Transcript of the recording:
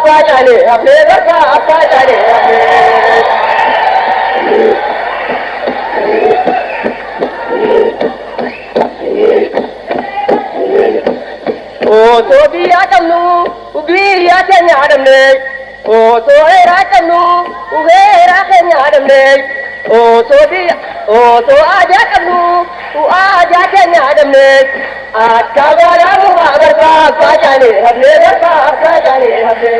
أبتاجاني أبليك أبتاجاني O to bi atamnu ubi ya kenya adamne O to era atamnu ugera kenya adamne O to aja atamnu u aja kenya adamne Akabara mu agarka kajane habne garka kajane habne